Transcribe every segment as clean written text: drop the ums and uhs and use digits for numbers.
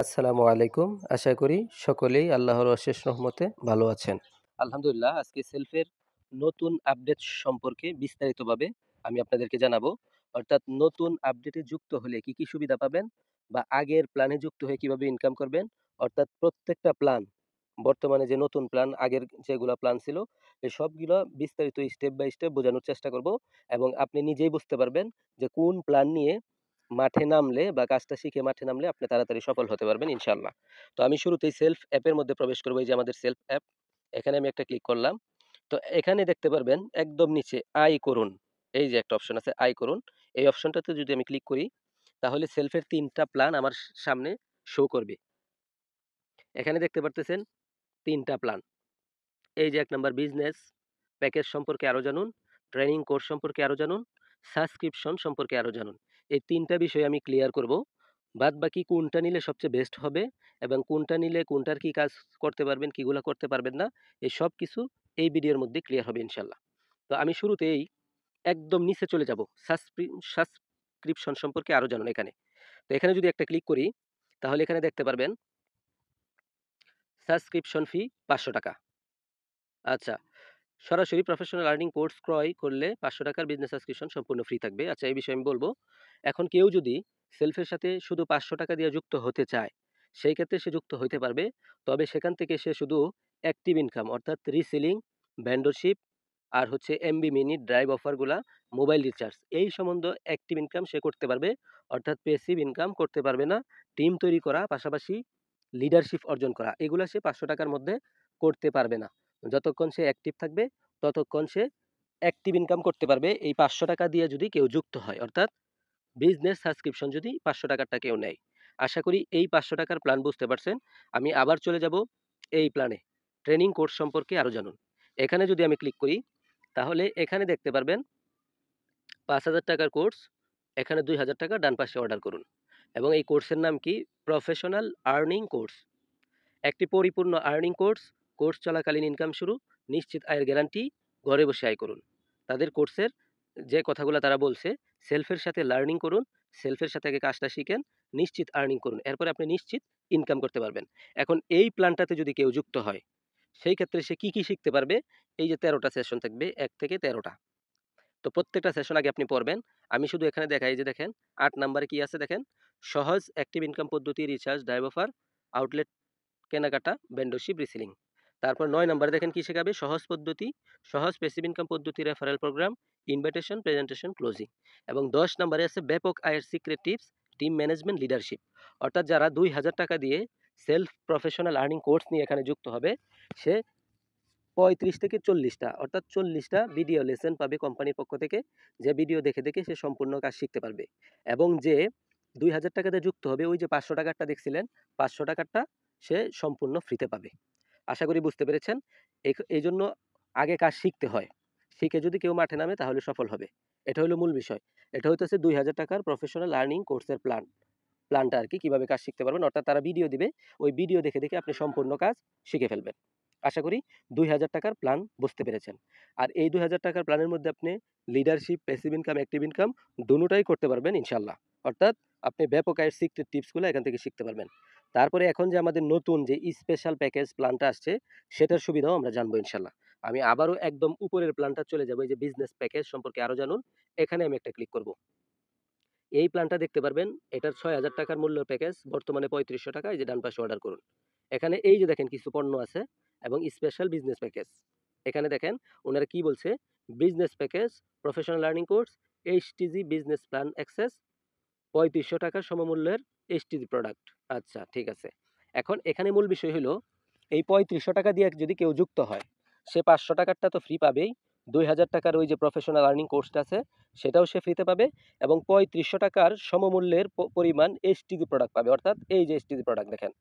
আসসালামু আলাইকুম। আশা করি সকলেই আল্লাহর অশেষ রহমতে ভালো আছেন। আলহামদুলিল্লাহ, আজকে সেলফের নতুন আপডেট সম্পর্কে বিস্তারিতভাবে আমি আপনাদেরকে জানাবো। অর্থাৎ নতুন আপডেটে যুক্ত হলে কি সুবিধা পাবেন বা আগের প্ল্যানে যুক্ত হয়ে কিভাবে ইনকাম করবেন। অর্থাৎ প্রত্যেকটা প্ল্যান, বর্তমানে যে নতুন প্ল্যান, আগের যেগুলা প্ল্যান ছিল, এই সবগুলা বিস্তারিত স্টেপ বাই স্টেপ বোঝানোর চেষ্টা করব এবং আপনি নিজেই বুঝতে পারবেন যে কোন প্ল্যান নিয়ে মাঠে নামলে বা কাজটা শিখে মাঠে নামলে আপনি তাড়াতাড়ি সফল হতে পারবেন ইনশাআল্লাহ। তো আমি শুরুতেই সেলফ অ্যাপের মধ্যে প্রবেশ করব। এই যে আমাদের সেলফ অ্যাপ, এখানে আমি একটা ক্লিক করলাম। তো এখানে দেখতে পারবেন একদম নিচে আয় করুন। এই যে একটা অপশন আছে আয় করুন। এই অপশনটাতে যদি আমি ক্লিক করি তাহলে সেলফের ৩ টা প্ল্যান আমার সামনে শো করবে। এখানে দেখতে পারতেছেন ৩ টা প্ল্যান। এই যে ১ নাম্বার বিজনেস প্যাকেজ সম্পর্কে আরো জানুন, ট্রেনিং কোর্স সম্পর্কে আরো জানুন, সাবস্ক্রিপশন সম্পর্কে আরো জানুন। এই ৩ টা বিষয় আমি ক্লিয়ার করব। বাদবাকি কোনটা নিলে সবচেয়ে বেস্ট হবে এবং কোনটা নিলে কোনটার কি কাজ করতে পারবেন, কিগুলা করতে পারবেন না, এই সব কিছু এই ভিডিওর মধ্যে ক্লিয়ার হবে ইনশাআল্লাহ। তো আমি শুরুতেই একদম নিচে চলে যাব। সাবস্ক্রিপশন সম্পর্কে আরো জানুন এখানে। তো এখানে যদি একটা ক্লিক করি তাহলে এখানে দেখতে পারবেন সাবস্ক্রিপশন ফি ৳৫০০। আচ্ছা, সরাসরি প্রফেশনাল আর্নিং কোর্স ক্রয় করলে ৳৫০০ র বিজনেস সাবস্ক্রিপশন সম্পূর্ণ ফ্রি থাকবে। আচ্ছা, এই বিষয়ে আমি বলব। এখন কেউ যদি সেলফের সাথে শুধু ৳৫০০ দিয়ে যুক্ত হতে চায়, সেই ক্ষেত্রে সে যুক্ত হইতে পারবে। তবে সেখান থেকে সে শুধু অ্যাক্টিভ ইনকাম অর্থাৎ রিসেলিং, ভেন্ডরশিপ আর হচ্ছে এমবি মিনিট ড্রাইভ অফারগুলা, মোবাইল রিচার্জ এই সম্বন্ধ অ্যাক্টিভ ইনকাম সে করতে পারবে। অর্থাৎ প্যাসিভ ইনকাম করতে পারবে না। টিম তৈরি করা, পাশাপাশি লিডারশিপ অর্জন করা, এগুলা সে ৳৫০০ র মধ্যে করতে পারবে না। যতক্ষণ সে অ্যাক্টিভ থাকবে ততক্ষণ সে অ্যাক্টিভ ইনকাম করতে পারবে এই ৳৫০০ দিয়ে যদি কেউ যুক্ত হয়। অর্থাৎ বিজনেস সাবস্ক্রিপশন যদি ৳৫০০ টা কেউ নেয়। আশা করি এই ৳৫০০ র প্ল্যান বুঝতে পারছেন। আমি আবার চলে যাব এই প্ল্যানে। ট্রেনিং কোর্স সম্পর্কে আরো জানুন। এখানে যদি আমি ক্লিক করি তাহলে এখানে দেখতে পারবেন ৳৫,০০০ র কোর্স, এখানে ৳২,০০০ ডান পাশে অর্ডার করুন এবং এই কোর্সের নাম কি? Professional earning course. একটি পরিপূর্ণ আর্নিং কোর্স, কোর্স চলাকালীন ইনকাম শুরু, নিশ্চিত আয়ের গ্যারান্টি, ঘরে বসে আয় করুন। তাদের কোর্সের যে কথাগুলো তারা বলছে, সেলফের সাথে লার্নিং করুন, সেলফের সাথে আগে কাজটা শিখেন, নিশ্চিত আর্নিং করুন। এরপরে আপনি নিশ্চিত ইনকাম করতে পারবেন। এখন এই প্ল্যানটাতে যদি কেউ যুক্ত হয়, সেই ক্ষেত্রে সে কি শিখতে পারবে? এই যে ১৩টা সেশন থাকবে, ১ থেকে ১৩টা। তো প্রত্যেকটা সেশন আগে আপনি পড়বেন। আমি শুধু এখানে দেখাই, এই যে দেখেন ৮ নাম্বারে কি আছে দেখেন? সহজ অ্যাক্টিভ ইনকাম পদ্ধতি, রিচার্জ, ড্রাইভ অফার, আউটলেট কেনাকাটা, ভেন্ডরশিপ, রিসেলিং। তারপর ৯ নাম্বারে দেখেন কি শেখাবে? সহজ পদ্ধতি, সহজ প্যাসিভ ইনকাম পদ্ধতি, referral programme, invitation, presentation, closing. এবং ১০ নাম্বারে আছে ব্যাপক আয়ের secret tips, team management, leadership. অর্থাৎ যারা ৳২,০০০ দিয়ে সেলফ প্রফেশনাল আর্নিং কোর্স নিয়ে এখানে যুক্ত হবে, সে ৩৫ থেকে ৪০ টা অর্থাৎ ৪০ টা ভিডিও লেসন পাবে কোম্পানির পক্ষ থেকে। যে ভিডিও দেখে সে সম্পূর্ণ কাজ শিখতে পারবে। এবং যে ৳২,০০০ দিয়ে যুক্ত হবে, ওই যে ৳৫০০ টা দেখছিলেন, ৳৫০০ টা সে সম্পূর্ণ ফ্রিতে পাবে। আশা করি বুঝতে পেরেছেন। এইজন্য আগে কাজ শিখতে হয়। শিখে যদি কেউ মাঠে নামে তাহলে সফল হবে। এটা হলো মূল বিষয়। এটা হইতেছে ৳২,০০০ র প্রফেশনাল আর্নিং কোর্সের প্ল্যানটা আরকি, কিভাবে কাজ শিখতে পারবেন। অর্থাৎ তারা ভিডিও দিবে, ওই ভিডিও দেখে আপনি সম্পূর্ণ কাজ শিখে ফেলবেন। আশা করি ৳২,০০০ র প্ল্যান বুঝতে পেরেছেন। আর এই ৳২,০০০ র প্ল্যানের মধ্যে আপনি leadership, passive income, active income দোনোটাই করতে পারবেন ইনশাআল্লাহ। অর্থাৎ আপনি ব্যাপক আয়ের সিক্রেট টিপসগুলো এখান থেকে শিখতে পারবেন। তারপরে এখন যে আমাদের নতুন যে স্পেশাল প্যাকেজ প্ল্যানটা আসছে, সেটার সুবিধাও আমরা জানবো ইনশাআল্লাহ। আমি আবারও একদম উপরের প্ল্যানটা চলে যাবো, এই যে বিজনেস প্যাকেজ সম্পর্কে আরো জানুন। এখানে আমি একটা ক্লিক করব। এই প্ল্যানটা দেখতে পারবেন, এটার ৳৬,০০০ মূল্য প্যাকেজ, বর্তমানে ৳৩৫০০। এই যে ডান পাশে অর্ডার করুন। এখানে এই যে দেখেন কিছু পণ্য আছে এবং স্পেশাল বিজনেস প্যাকেজ। এখানে দেখেন উনারা কি বলছে? Business package, professional learning course, HTG business plan access, ৳৩৫০০ সমমূল্যের এইচটিজি প্রোডাক্ট। আচ্ছা, ঠিক আছে। এখন এখানে মূল বিষয় হলো এই ৳৩৫০০ দিয়ে যদি কেউ যুক্ত হয়, সে ৳৫০০ টা তো ফ্রি পাবেই। ৳২,০০০ ওই যে প্রফেশনাল আর্নিং কোর্সটা আছে, সেটাও সে ফ্রিতে পাবে এবং ৳৩৫০০ সমমূল্যের পরিমাণ এইচটিজি প্রোডাক্ট পাবে। অর্থাৎ এই যে এইচটিজি প্রোডাক্ট দেখেন,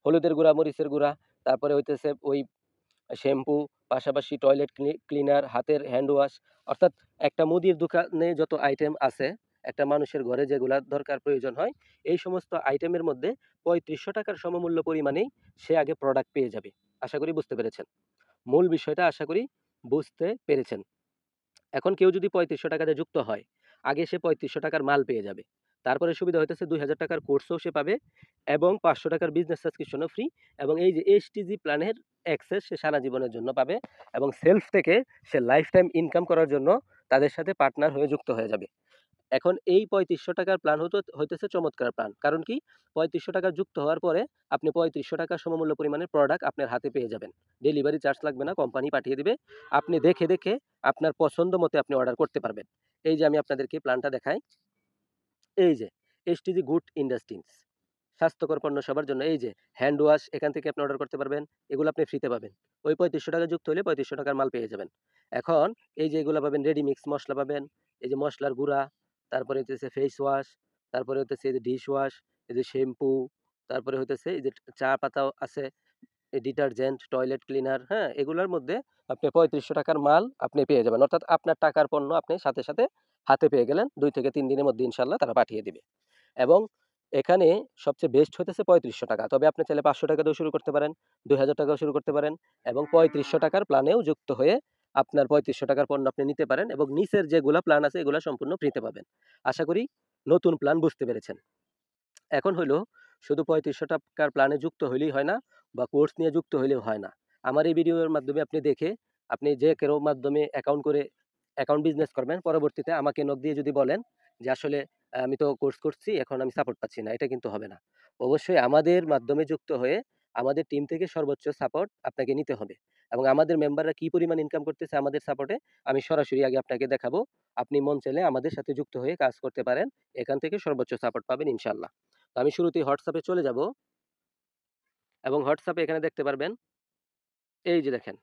হলুদের গুঁড়া, মরিচের গুঁড়া, তারপরে হইতেছে ওই শ্যাম্পু, পাশাপাশি টয়লেট ক্লিনার, হাতের হ্যান্ড ওয়াশ। অর্থাৎ একটা মুদির দোকানে যত আইটেম আছে, একটা মানুষের ঘরে যেগুলা দরকার প্রয়োজন হয়, এই সমস্ত আইটেমের মধ্যে ৳৩৫০০ সমমূল্য পরিমাণেই সে আগে প্রোডাক্ট পেয়ে যাবে। আশা করি বুঝতে পেরেছেন। মূল বিষয়টা আশা করি বুঝতে পেরেছেন। এখন কেউ যদি ৳৩৫০০ দিয়ে যুক্ত হয়, আগে সে ৳৩৫০০ মাল পেয়ে যাবে। তারপরে সুবিধা হইতেছে ৳২,০০০ কোর্সও সে পাবে এবং ৳৫০০ বিজনেস সাবস্ক্রিপশনও ফ্রি এবং এই যে এসটিজি প্ল্যানের অ্যাক্সেস সে সারা জীবনের জন্য পাবে এবং সেলফ থেকে সে লাইফ টাইম ইনকাম করার জন্য তাদের সাথে পার্টনার হয়ে যুক্ত হয়ে যাবে। এখন এই ৳৩৫০০ প্ল্যান হইতেছে চমৎকার প্ল্যান। কারণ কি? ৳৩৫০০ যুক্ত হওয়ার পরে আপনি ৳৩৫০০ সমমূল্য পরিমাণের প্রোডাক্ট আপনার হাতে পেয়ে যাবেন। ডেলিভারি চার্জ লাগবে না, কোম্পানি পাঠিয়ে দিবে। আপনি দেখে আপনার পছন্দ মতে আপনি অর্ডার করতে পারবেন। এই যে আমি আপনাদেরকে প্ল্যানটা দেখাই। এই যে এসটিজি গুড ইন্ডাস্ট্রিজ স্বাস্থ্যকর পণ্য সবার জন্য। এই যে হ্যান্ড ওয়াশ এখান থেকে আপনি অর্ডার করতে পারবেন। এগুলো আপনি ফ্রিতে পাবেন। ওই ৳৩৫০০ যুক্ত হলে ৳৩৫০০ মাল পেয়ে যাবেন। এখন এই যে এগুলা পাবেন, রেডি মিক্স মসলা পাবেন, এই যে মসলার গুঁড়া, তারপরে হইতেছে ফেস ওয়াশ, তারপরে হইতেছে এই যে ডিশ ওয়াশ, এই যে শ্যাম্পু, তারপরে হইতেছে এই যে চা পাতাও আছে, এই ডিটারজেন্ট, টয়লেট ক্লিনার, হ্যাঁ? এগুলোর মধ্যে আপনি ৳৩৫০০ মাল আপনি পেয়ে যাবেন। অর্থাৎ আপনার টাকার পণ্য আপনি সাথে হাতে পেয়ে গেলেন। ২ থেকে ৩ দিনের মধ্যে ইনশাআল্লাহ তারা পাঠিয়ে দিবে। এবং এখানে সবচেয়ে বেস্ট হইতেছে ৳৩৫০০। তবে আপনি চাইলে ৳৫০০ দিয়েও শুরু করতে পারেন, ৳২,০০০ শুরু করতে পারেন এবং ৳৩৫০০ প্ল্যানেও যুক্ত হয়ে আপনার ৳৩৫০০ পণ্য আপনি নিতে পারেন এবং নিচের যেগুলা প্ল্যান আছে এগুলা সম্পূর্ণ ফ্রিতে পাবেন। আশা করি নতুন প্ল্যান বুঝতে পেরেছেন। এখন হইলো শুধু ৳৩৫০০ প্ল্যানে যুক্ত হইলেই হয় না বা কোর্স নিয়ে যুক্ত হইলেও হয় না। আমার এই ভিডিওর মাধ্যমে আপনি দেখে আপনি যে কারো মাধ্যমে অ্যাকাউন্ট বিজনেস করবেন। পরবর্তীতে আমাকে নক দিয়ে যদি বলেন যে আসলে আমি তো কোর্স করছি, এখন আমি সাপোর্ট পাচ্ছি না। এটা কিন্তু হবে না। অবশ্যই আমাদের মাধ্যমে যুক্ত হয়ে আমাদের টিম থেকে সর্বোচ্চ সাপোর্ট আপনাকে নিতে হবে এবং আমাদের মেম্বাররা কি পরিমাণ ইনকাম করতেছে আমাদের সাপোর্টে আমি সরাসরি আগে আপনাকে দেখাবো। আপনি মন চাইলে আমাদের সাথে যুক্ত হয়ে কাজ করতে পারেন। এখান থেকে সর্বোচ্চ সাপোর্ট পাবেন ইনশাআল্লাহ। তো আমি শুরুতেই হোয়াটসঅ্যাপে চলে যাব এবং হোয়াটসঅ্যাপে এখানে দেখতে পারবেন, এই যে দেখেন,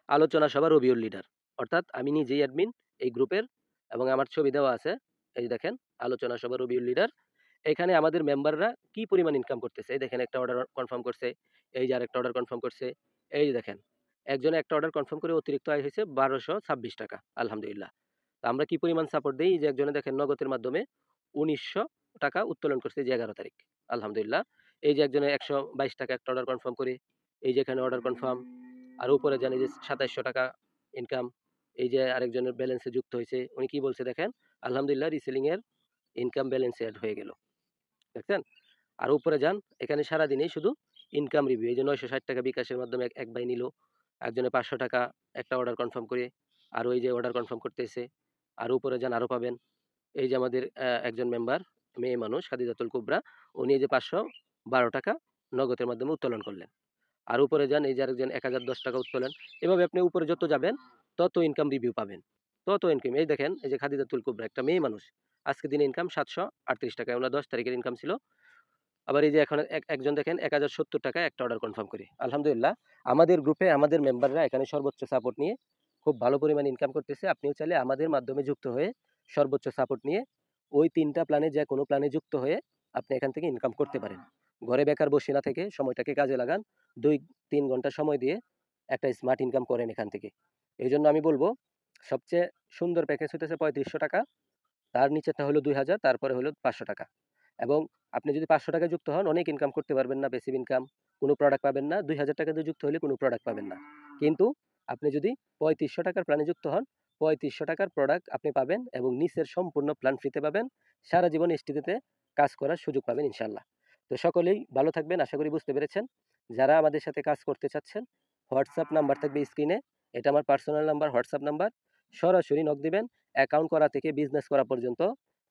আলোচনা সভা রবিউল লিডার। অর্থাৎ আমি নিজেই অ্যাডমিন এই গ্রুপের এবং আমার ছবি দেওয়া আছে। এই যে দেখেন, আলোচনা সভা রবিউল লিডার। এখানে আমাদের মেম্বাররা কি পরিমাণ ইনকাম করতেছে। এই দেখেন, একটা অর্ডার কনফার্ম করছে। এই যে আরেকটা অর্ডার কনফার্ম করছে। এই যে দেখেন, একজনে একটা অর্ডার কনফার্ম করে অতিরিক্ত আয় হয়েছে ৳১২২৬। আলহামদুলিল্লাহ। তো আমরা কি পরিমাণ সাপোর্ট দেই, এই যে একজনে দেখেন নগদের মাধ্যমে ৳১৯০০ উত্তোলন করছে, এই যে ১১ তারিখ। আলহামদুলিল্লাহ। এই যে একজনে ৳১২২ একটা অর্ডার কনফার্ম করে, এই যে এখানে অর্ডার কনফার্ম। আর উপরে জানি যে ৳২৭০০ ইনকাম। এই যে আরেকজনের ব্যালেন্সে যুক্ত হয়েছে। উনি কি বলছে দেখেন, আলহামদুলিল্লাহ রিসেলিং এর ইনকাম ব্যালেন্সে এড হয়ে গেল। দেখছেন? আর উপরে যান, এখানে সারাদিনেই শুধু ইনকাম রিভিউ। এই যে ৳৯৬০ বিকাশের মাধ্যমে এক ভাই নিল। একজনে ৳৫০০ একটা অর্ডার কনফার্ম করে। আরো এই যে অর্ডার কনফার্ম করতেছে। আর উপরে যান, আরো পাবেন। এই যে আমাদের একজন মেম্বার, মেয়ে মানুষ খাদিজাতুল কুবরা, উনি এই যে ৳৫১২ নগদের মাধ্যমে উত্তোলন করলেন। আর উপরে যান, এই যে আরেকজন ৳১,০১০ উত্তোলন। এভাবে আপনি উপরে যত যাবেন তত ইনকাম রিভিউ পাবেন। তত ইনকাম। এই দেখেন, এই যে খাদিজাতুল কুবরা একটা মেয়ে মানুষ। আজকে দিনে ইনকাম ৳৭৩৮। উনার ১০ তারিখের ইনকাম ছিল। আবার এই যে এখন একজন দেখেন ৳১,০৭০ একটা অর্ডার কনফার্ম করে। আলহামদুলিল্লাহ। আমাদের গ্রুপে আমাদের মেম্বাররা এখানে সর্বোচ্চ সাপোর্ট নিয়ে খুব ভালো পরিমাণে ইনকাম করতেছে। আপনিও চাইলে আমাদের মাধ্যমে যুক্ত হয়ে সর্বোচ্চ সাপোর্ট নিয়ে ওই ৩ টা প্ল্যানে যেকোনো প্ল্যানে যুক্ত হয়ে আপনি এখান থেকে ইনকাম করতে পারেন। ঘরে বেকার বসে না থেকে সময়টাকে কাজে লাগান। ২-৩ ঘন্টা সময় দিয়ে একটা স্মার্ট ইনকাম করেন এখান থেকে। এইজন্য আমি বলব, সবচেয়ে সুন্দর প্যাকেজ হইতেছে ৳৩৫০০। তার নিচেরটা হলো ২,০০০, তারপরে হলো ৳৫০০। এবং আপনি যদি ৳৫০০ যুক্ত হন অনেক ইনকাম করতে পারবেন না, প্যাসিভ ইনকাম। কোনো প্রোডাক্ট পাবেন না। ৳২,০০০ দিয়ে যুক্ত হলে কোনো প্রোডাক্ট পাবেন না। কিন্তু আপনি যদি ৳৩৫০০ প্ল্যানে যুক্ত হন, ৳৩৫০০ প্রোডাক্ট আপনি পাবেন এবং নিচের সম্পূর্ণ প্ল্যান ফ্রিতে পাবেন। সারা জীবন এসটিডিতে কাজ করার সুযোগ পাবেন ইনশাআল্লাহ। তো সকলেই ভালো থাকবেন। আশা করি বুঝতে পেরেছেন। যারা আমাদের সাথে কাজ করতে চাচ্ছেন, হোয়াটসঅ্যাপ নাম্বার থাকবে স্ক্রিনে। এটা আমার পার্সোনাল নাম্বার, হোয়াটসঅ্যাপ নাম্বার। সরাসরি নক দিবেন। অ্যাকাউন্ট করা থেকে বিজনেস করা পর্যন্ত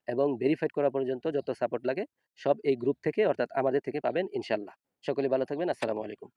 এবং ভেরিফাইড করা পর্যন্ত যত সাপোর্ট লাগে সব এই গ্রুপ থেকে, অর্থাৎ আমাদের থেকে পাবেন ইনশাআল্লাহ। সকলে ভালো থাকবেন। আসসালামু আলাইকুম।